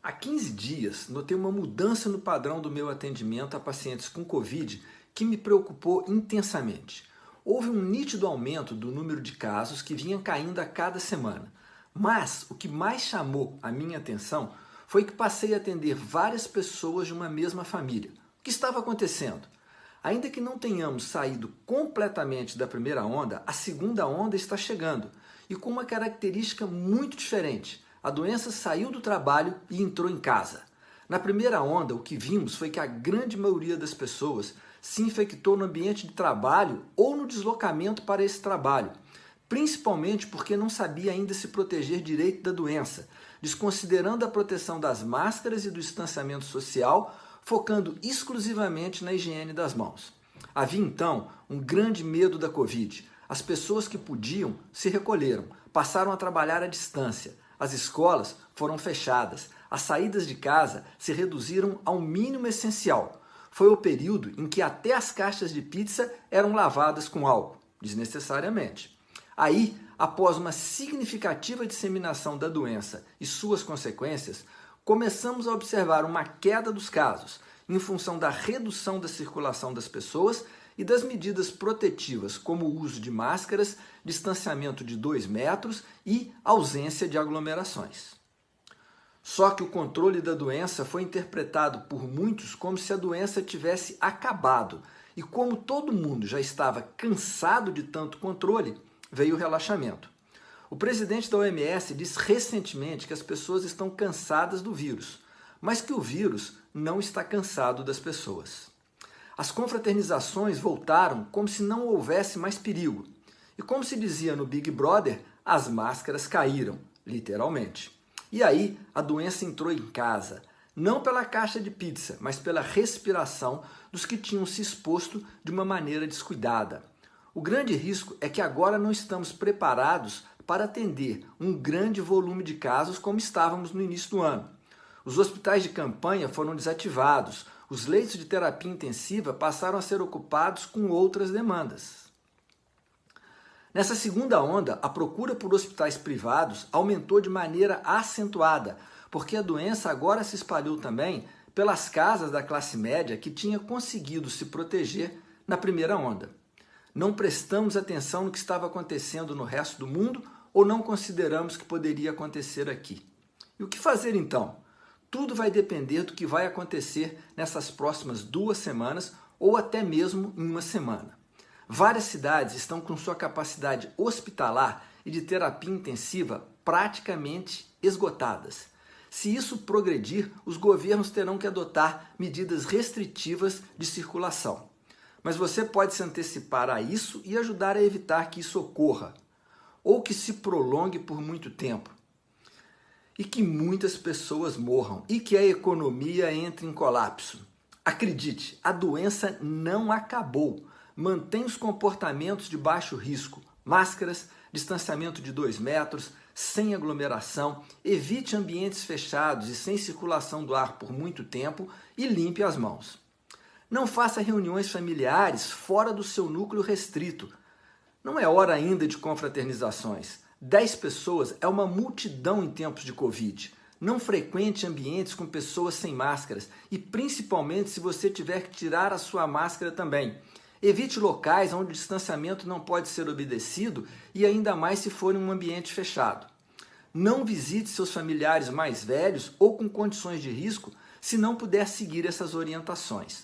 Há 15 dias, notei uma mudança no padrão do meu atendimento a pacientes com Covid que me preocupou intensamente. Houve um nítido aumento do número de casos que vinha caindo a cada semana. Mas o que mais chamou a minha atenção foi que passei a atender várias pessoas de uma mesma família. O que estava acontecendo? Ainda que não tenhamos saído completamente da primeira onda, a segunda onda está chegando e com uma característica muito diferente. A doença saiu do trabalho e entrou em casa. Na primeira onda, o que vimos foi que a grande maioria das pessoas se infectou no ambiente de trabalho ou no deslocamento para esse trabalho, principalmente porque não sabia ainda se proteger direito da doença, desconsiderando a proteção das máscaras e do distanciamento social, focando exclusivamente na higiene das mãos. Havia então um grande medo da Covid. As pessoas que podiam se recolheram, passaram a trabalhar à distância. As escolas foram fechadas, as saídas de casa se reduziram ao mínimo essencial. Foi o período em que até as caixas de pizza eram lavadas com álcool, desnecessariamente. Aí, após uma significativa disseminação da doença e suas consequências, começamos a observar uma queda dos casos, em função da redução da circulação das pessoas e das medidas protetivas, como o uso de máscaras, distanciamento de 2 metros e ausência de aglomerações. Só que o controle da doença foi interpretado por muitos como se a doença tivesse acabado, e como todo mundo já estava cansado de tanto controle, veio o relaxamento. O presidente da OMS disse recentemente que as pessoas estão cansadas do vírus, mas que o vírus não está cansado das pessoas. As confraternizações voltaram como se não houvesse mais perigo. E como se dizia no Big Brother, as máscaras caíram, literalmente. E aí a doença entrou em casa, não pela caixa de pizza, mas pela respiração dos que tinham se exposto de uma maneira descuidada. O grande risco é que agora não estamos preparados para atender um grande volume de casos como estávamos no início do ano. Os hospitais de campanha foram desativados, os leitos de terapia intensiva passaram a ser ocupados com outras demandas. Nessa segunda onda, a procura por hospitais privados aumentou de maneira acentuada, porque a doença agora se espalhou também pelas casas da classe média que tinha conseguido se proteger na primeira onda. Não prestamos atenção no que estava acontecendo no resto do mundo ou não consideramos que poderia acontecer aqui. E o que fazer então? Tudo vai depender do que vai acontecer nessas próximas 2 semanas ou até mesmo em uma semana. Várias cidades estão com sua capacidade hospitalar e de terapia intensiva praticamente esgotadas. Se isso progredir, os governos terão que adotar medidas restritivas de circulação. Mas você pode se antecipar a isso e ajudar a evitar que isso ocorra, ou que se prolongue por muito tempo, e que muitas pessoas morram, e que a economia entre em colapso. Acredite, a doença não acabou. Mantenha os comportamentos de baixo risco, máscaras, distanciamento de 2 metros, sem aglomeração, evite ambientes fechados e sem circulação do ar por muito tempo e limpe as mãos. Não faça reuniões familiares fora do seu núcleo restrito. Não é hora ainda de confraternizações. 10 pessoas é uma multidão em tempos de Covid. Não frequente ambientes com pessoas sem máscaras e principalmente se você tiver que tirar a sua máscara também. Evite locais onde o distanciamento não pode ser obedecido e ainda mais se for em um ambiente fechado. Não visite seus familiares mais velhos ou com condições de risco se não puder seguir essas orientações.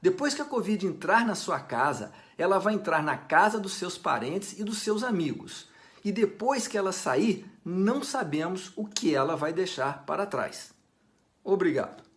Depois que a Covid entrar na sua casa, ela vai entrar na casa dos seus parentes e dos seus amigos. E depois que ela sair, não sabemos o que ela vai deixar para trás. Obrigado.